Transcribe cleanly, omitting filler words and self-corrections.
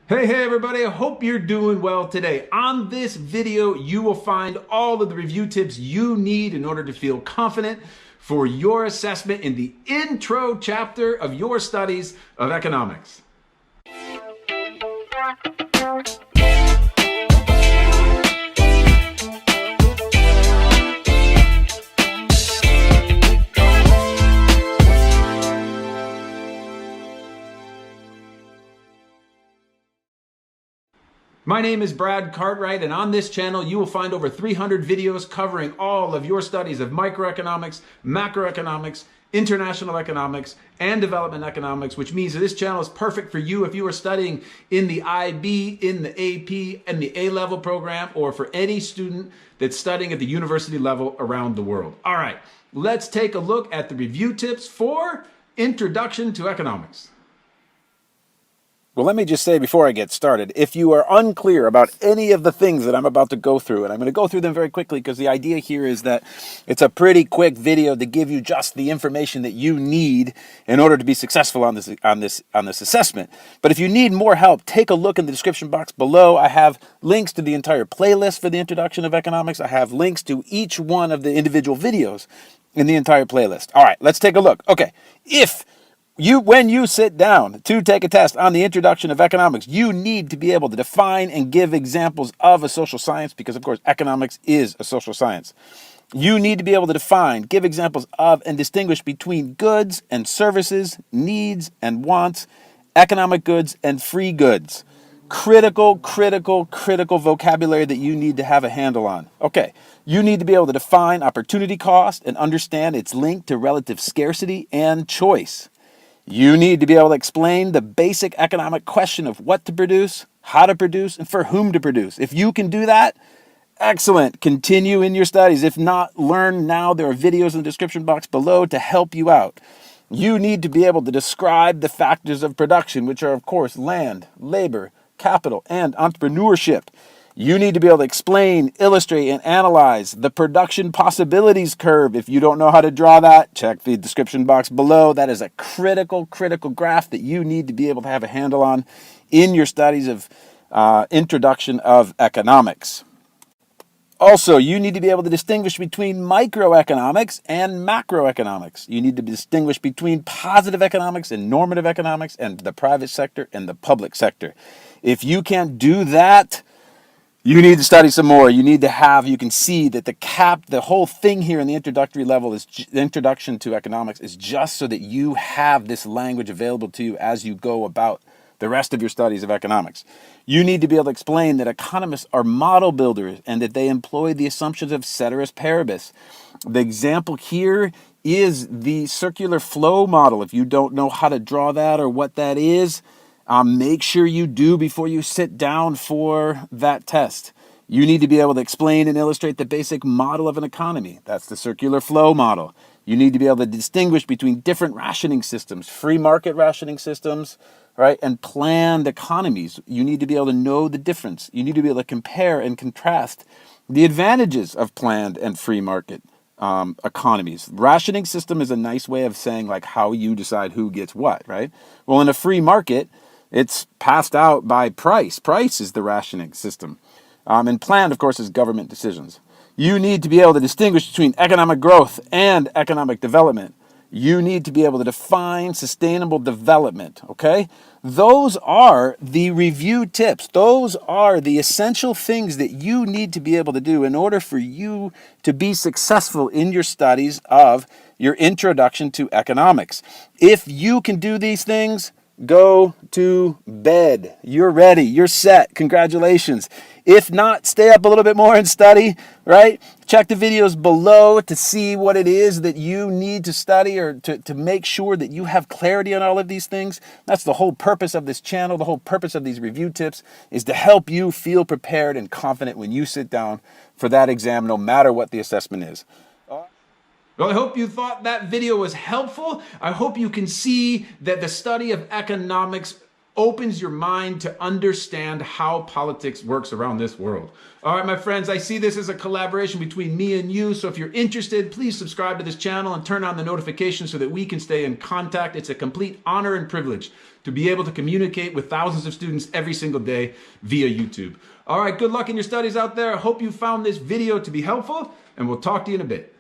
Hey everybody, I hope you're doing well today. On this video, you will find all of the review tips you need in order to feel confident for your assessment in the intro chapter of your studies of economics. My name is Brad Cartwright, and on this channel you will find over 300 videos covering all of your studies of microeconomics, macroeconomics, international economics, and development economics, which means that this channel is perfect for you if you are studying in the IB, in the AP, and the A-level program, or for any student that's studying at the university level around the world. All right, let's take a look at the review tips for Introduction to Economics. Well, let me just say before I get started, if you are unclear about any of the things that I'm about to go through, and I'm going to go through them very quickly because the idea here is that it's a pretty quick video to give you just the information that you need in order to be successful on this assessment. But if you need more help, take a look in the description box below. I have links to the entire playlist for the Introduction of Economics. I have links to each one of the individual videos in the entire playlist. All right, let's take a look. Okay, when you sit down to take a test on the Introduction of Economics, you need to be able to define and give examples of a social science because, of course, economics is a social science. You need to be able to define, give examples of, and distinguish between goods and services, needs and wants, economic goods and free goods. Critical vocabulary that you need to have a handle on. Okay, you need to be able to define opportunity cost and understand its link to relative scarcity and choice. You need to be able to explain the basic economic question of what to produce, how to produce, and for whom to produce. If you can do that, excellent. Continue in your studies. If not, learn now. There are videos in the description box below to help you out. You need to be able to describe the factors of production, which are, of course, land, labor, capital, and entrepreneurship. You need to be able to explain, illustrate, and analyze the production possibilities curve. If you don't know how to draw that, check the description box below. That is a critical graph that you need to be able to have a handle on in your studies of Introduction of Economics. Also, you need to be able to distinguish between microeconomics and macroeconomics. You need to distinguish between positive economics and normative economics and the private sector and the public sector. If you can't do that, you need to study some more. You can see that the whole thing here in the introductory level is the Introduction to Economics is just so that you have this language available to you as you go about the rest of your studies of economics. You need to be able to explain that economists are model builders and that they employ the assumptions of ceteris paribus. The example here is the circular flow model. If you don't know how to draw that or what that is, make sure you do before you sit down for that test. You need to be able to explain and illustrate the basic model of an economy. That's the circular flow model. You need to be able to distinguish between different rationing systems, free market rationing systems, right, and planned economies. You need to be able to know the difference. You need to be able to compare and contrast the advantages of planned and free market economies. Rationing system is a nice way of saying like how you decide who gets what, right? Well, in a free market, it's passed out by price. Price is the rationing system. And planned, of course, is government decisions. You need to be able to distinguish between economic growth and economic development. You need to be able to define sustainable development, okay? Those are the review tips. Those are the essential things that you need to be able to do in order for you to be successful in your studies of your Introduction to Economics. If you can do these things, go to bed. You're ready. You're set. Congratulations. If not, stay up a little bit more and study, right? Check the videos below to see what it is that you need to study or to make sure that you have clarity on all of these things. That's the whole purpose of this channel. The whole purpose of these review tips is to help you feel prepared and confident when you sit down for that exam, no matter what the assessment is. Well, I hope you thought that video was helpful. I hope you can see that the study of economics opens your mind to understand how politics works around this world. All right, my friends, I see this as a collaboration between me and you. So if you're interested, please subscribe to this channel and turn on the notifications so that we can stay in contact. It's a complete honor and privilege to be able to communicate with thousands of students every single day via YouTube. All right, good luck in your studies out there. I hope you found this video to be helpful, and we'll talk to you in a bit.